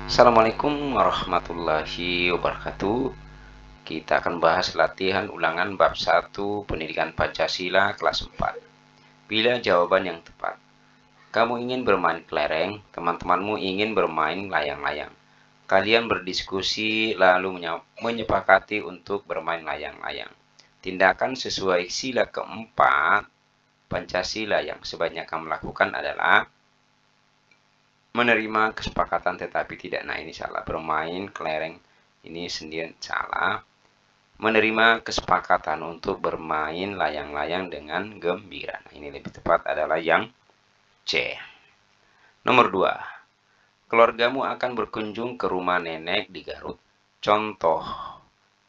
Assalamualaikum warahmatullahi wabarakatuh. Kita akan bahas latihan ulangan bab 1 Pendidikan Pancasila kelas 4. Pilih jawaban yang tepat. Kamu ingin bermain kelereng, teman-temanmu ingin bermain layang-layang. Kalian berdiskusi lalu menyepakati untuk bermain layang-layang. Tindakan sesuai sila keempat Pancasila yang sebaiknya kamu lakukan adalah menerima kesepakatan tetapi tidak. Nah, ini salah. Bermain kelereng ini sendiri salah. Menerima kesepakatan untuk bermain layang-layang dengan gembira. Nah, ini lebih tepat adalah yang C. Nomor 2. Keluargamu akan berkunjung ke rumah nenek di Garut. Contoh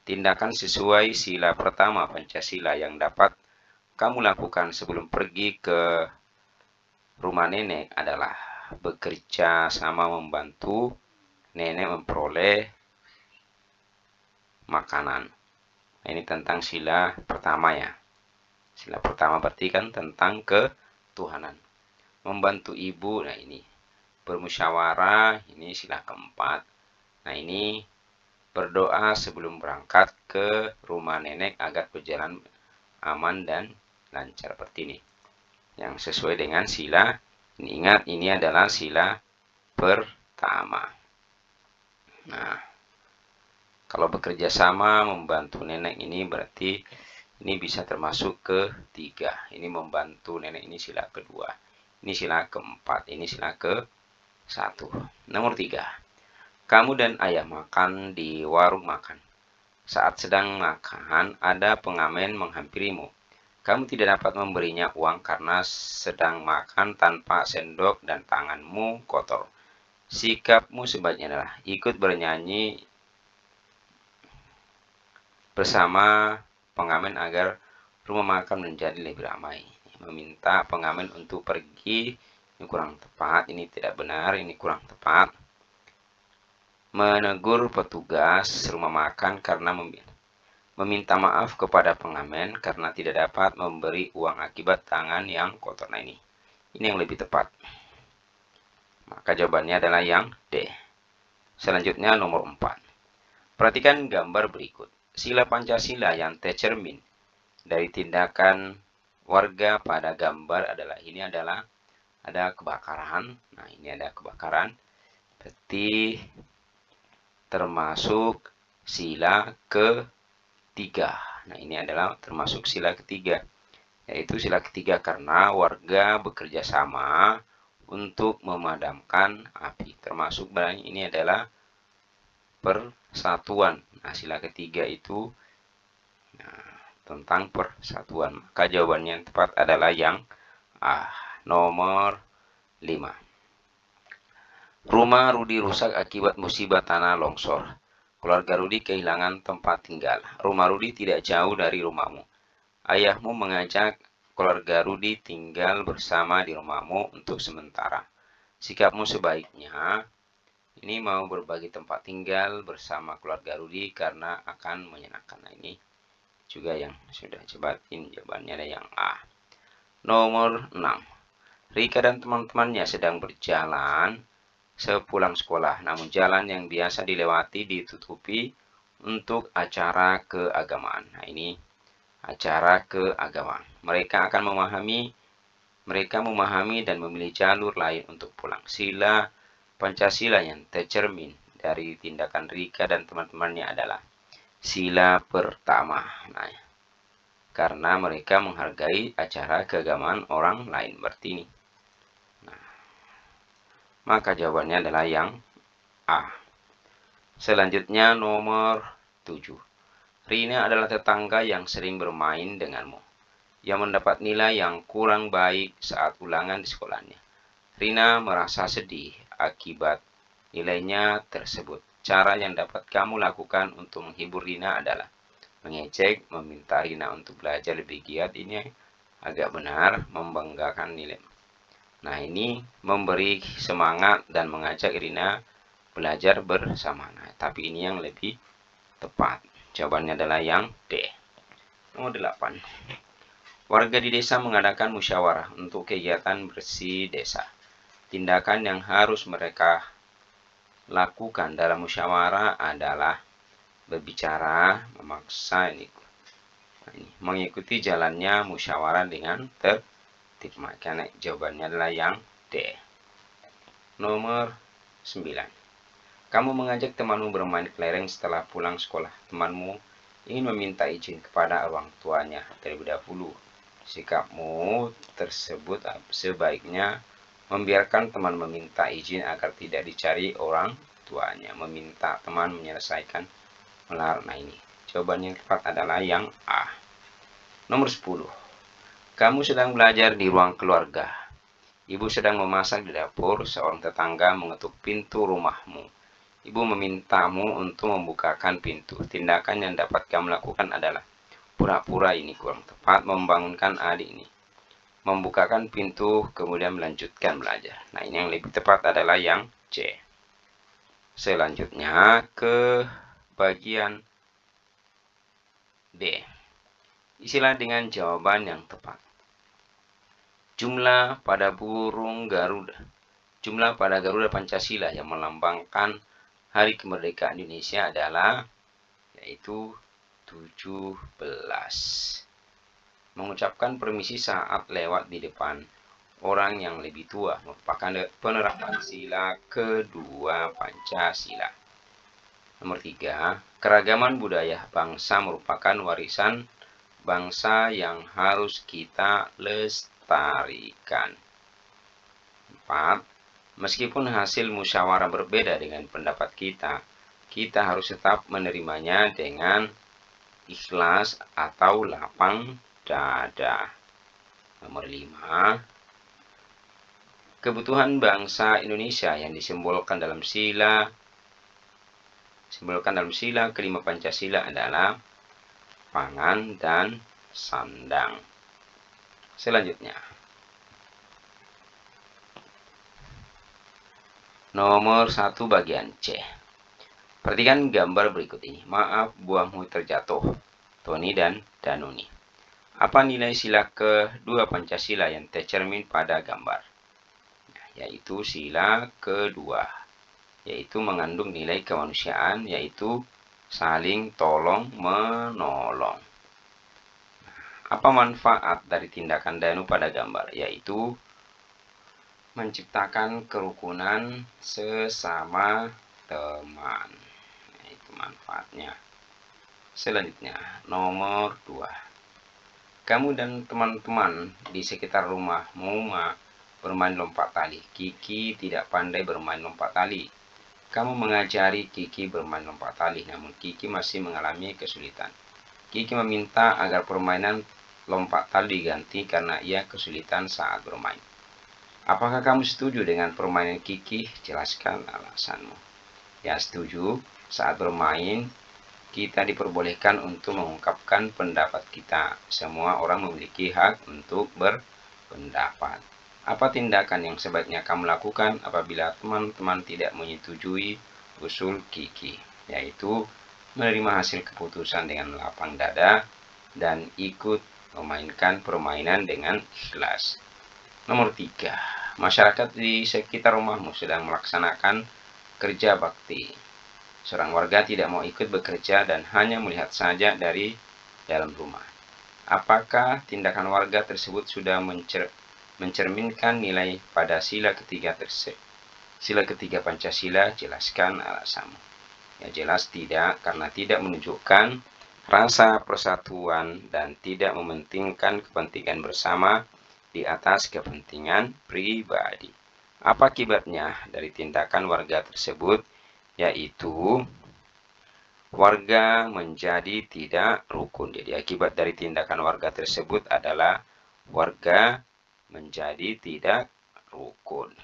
tindakan sesuai sila pertama Pancasila yang dapat kamu lakukan sebelum pergi ke rumah nenek adalah bekerja sama membantu nenek memperoleh makanan. Nah, ini tentang sila pertama ya. Sila pertama berarti kan tentang ketuhanan. Membantu ibu, nah ini. Bermusyawarah, ini sila keempat. Nah, ini berdoa sebelum berangkat ke rumah nenek agar berjalan aman dan lancar seperti ini. Yang sesuai dengan sila, ini ingat ini adalah sila pertama. Nah, kalau bekerja sama membantu nenek ini berarti ini bisa termasuk ketiga. Ini membantu nenek ini sila kedua. Ini sila keempat. Ini sila ke-1. Nomor 3. Kamu dan ayah makan di warung makan. Saat sedang makan, ada pengamen menghampirimu. Kamu tidak dapat memberinya uang karena sedang makan tanpa sendok dan tanganmu kotor. Sikapmu sebaiknya adalah ikut bernyanyi bersama pengamen agar rumah makan menjadi lebih ramai. Meminta pengamen untuk pergi, ini kurang tepat, ini tidak benar, ini kurang tepat. Menegur petugas rumah makan karena meminta maaf kepada pengamen karena tidak dapat memberi uang akibat tangan yang kotor. Nah, ini yang lebih tepat. Maka jawabannya adalah yang D. Selanjutnya nomor 4. Perhatikan gambar berikut. Sila Pancasila yang tercermin dari tindakan warga pada gambar adalah ini adalah ada kebakaran. Nah, ini ada kebakaran. Berarti termasuk sila ketiga. Nah, ini adalah termasuk sila ketiga. Yaitu sila ketiga karena warga bekerja sama untuk memadamkan api. Termasuk barang ini adalah persatuan. Nah, sila ketiga itu tentang persatuan. Maka jawabannya yang tepat adalah yang A. Nomor 5. Rumah Rudi rusak akibat musibah tanah longsor. Keluarga Rudi kehilangan tempat tinggal. Rumah Rudi tidak jauh dari rumahmu. Ayahmu mengajak keluarga Rudi tinggal bersama di rumahmu untuk sementara. Sikapmu sebaiknya ini mau berbagi tempat tinggal bersama keluarga Rudi karena akan menyenangkan. Nah, ini juga yang sudah cebatin jawabannya ada yang A. Nomor 6. Rika dan teman-temannya sedang berjalan sepulang sekolah, namun jalan yang biasa dilewati ditutupi untuk acara keagamaan. Nah, ini acara keagamaan. Mereka memahami dan memilih jalur lain untuk pulang. Sila Pancasila yang tercermin dari tindakan Rika dan teman-temannya adalah sila pertama. Nah, karena mereka menghargai acara keagamaan orang lain. Berarti ini. Nah, maka jawabannya adalah yang A. Selanjutnya nomor 7. Rina adalah tetangga yang sering bermain denganmu, yang mendapat nilai yang kurang baik saat ulangan di sekolahnya. Rina merasa sedih akibat nilainya tersebut. Cara yang dapat kamu lakukan untuk menghibur Rina adalah mengejek, meminta Rina untuk belajar lebih giat. Ini agak benar, membanggakan nilai. Nah, ini memberi semangat dan mengajak Rina belajar bersama. Nah, tapi ini yang lebih tepat. Jawabannya adalah yang D. Nomor 8. Warga di desa mengadakan musyawarah untuk kegiatan bersih desa. Tindakan yang harus mereka lakukan dalam musyawarah adalah berbicara, memaksa ini, mengikuti jalannya musyawarah dengan tertib. Maka jawabannya adalah yang D. Nomor 9. Kamu mengajak temanmu bermain kelereng setelah pulang sekolah. Temanmu ingin meminta izin kepada orang tuanya terlebih dahulu. Sikapmu tersebut sebaiknya membiarkan teman meminta izin agar tidak dicari orang tuanya. Meminta teman menyelesaikan melarang. Nah ini, jawaban yang tepat adalah yang A. Nomor 10. Kamu sedang belajar di ruang keluarga. Ibu sedang memasak di dapur. Seorang tetangga mengetuk pintu rumahmu. Ibu memintamu untuk membukakan pintu. Tindakan yang dapat kamu lakukan adalah pura-pura, ini kurang tepat, membangunkan adik ini, membukakan pintu, kemudian melanjutkan belajar. Nah, ini yang lebih tepat adalah yang C. Selanjutnya ke bagian B. Isilah dengan jawaban yang tepat. Jumlah pada burung Garuda. Jumlah pada Garuda Pancasila yang melambangkan Hari Kemerdekaan Indonesia adalah yaitu 17. Mengucapkan permisi saat lewat di depan orang yang lebih tua merupakan penerapan sila kedua Pancasila. Nomor 3. Keragaman budaya bangsa merupakan warisan bangsa yang harus kita lestarikan. 4. Meskipun hasil musyawarah berbeda dengan pendapat kita harus tetap menerimanya dengan ikhlas atau lapang dada. Nomor 5. Kebutuhan bangsa Indonesia yang disimbolkan dalam sila kelima Pancasila adalah pangan dan sandang. Selanjutnya, nomor 1 bagian C. Perhatikan gambar berikut ini. Maaf, buahmu terjatuh. Tony dan Danuni. Apa nilai sila kedua Pancasila yang tercermin pada gambar? Yaitu sila kedua, yaitu mengandung nilai kemanusiaan, yaitu saling tolong menolong. Apa manfaat dari tindakan Danu pada gambar? Yaitu menciptakan kerukunan sesama teman. Itu manfaatnya. Selanjutnya, nomor 2. Kamu dan teman-teman di sekitar rumahmu bermain lompat tali. Kiki tidak pandai bermain lompat tali. Kamu mengajari Kiki bermain lompat tali, namun Kiki masih mengalami kesulitan. Kiki meminta agar permainan lompat tali diganti karena ia kesulitan saat bermain. Apakah kamu setuju dengan permainan Kiki? Jelaskan alasanmu. Ya, setuju. Saat bermain, kita diperbolehkan untuk mengungkapkan pendapat kita. Semua orang memiliki hak untuk berpendapat. Apa tindakan yang sebaiknya kamu lakukan apabila teman-teman tidak menyetujui usul Kiki? Yaitu menerima hasil keputusan dengan lapang dada dan ikut memainkan permainan dengan ikhlas. Nomor 3. Masyarakat di sekitar rumahmu sedang melaksanakan kerja bakti. Seorang warga tidak mau ikut bekerja dan hanya melihat saja dari dalam rumah. Apakah tindakan warga tersebut sudah mencerminkan nilai pada sila ketiga Pancasila? Jelaskan alasanmu. Ya, jelas tidak, karena tidak menunjukkan rasa persatuan dan tidak mementingkan kepentingan bersama di atas kepentingan pribadi. Apa akibatnya dari tindakan warga tersebut? Yaitu warga menjadi tidak rukun. Jadi akibat dari tindakan warga tersebut adalah warga menjadi tidak rukun.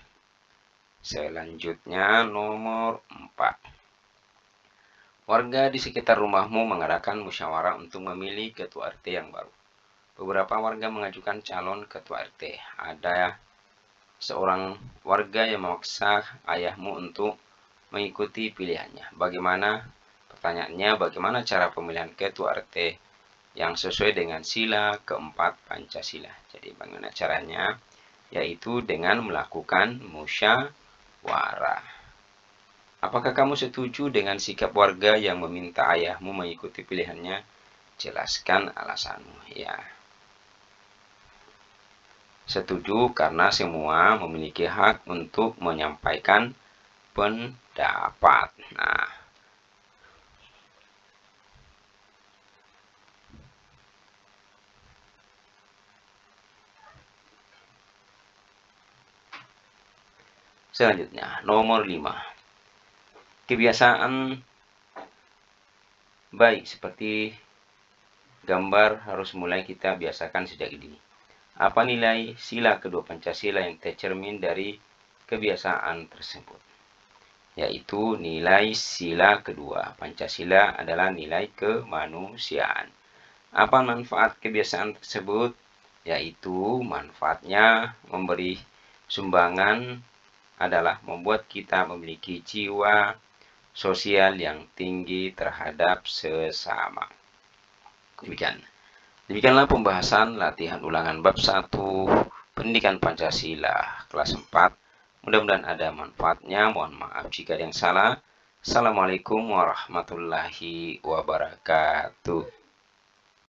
Selanjutnya nomor 4. Warga di sekitar rumahmu mengadakan musyawarah untuk memilih ketua RT yang baru. Beberapa warga mengajukan calon ketua RT. Ada seorang warga yang memaksa ayahmu untuk mengikuti pilihannya. Pertanyaannya, bagaimana cara pemilihan ketua RT yang sesuai dengan sila keempat Pancasila? Jadi bagaimana caranya? Yaitu dengan melakukan musyawarah. Apakah kamu setuju dengan sikap warga yang meminta ayahmu mengikuti pilihannya? Jelaskan alasanmu. Ya, setuju karena semua memiliki hak untuk menyampaikan pendapat. Nah, selanjutnya, nomor 5. Kebiasaan baik seperti gambar harus mulai kita biasakan sejak dini. Apa nilai sila kedua Pancasila yang tercermin dari kebiasaan tersebut? Yaitu nilai sila kedua Pancasila adalah nilai kemanusiaan. Apa manfaat kebiasaan tersebut? Yaitu manfaatnya memberi sumbangan adalah membuat kita memiliki jiwa sosial yang tinggi terhadap sesama. Demikianlah pembahasan latihan ulangan bab 1 Pendidikan Pancasila kelas 4. Mudah-mudahan ada manfaatnya. Mohon maaf jika ada yang salah. Assalamualaikum warahmatullahi wabarakatuh.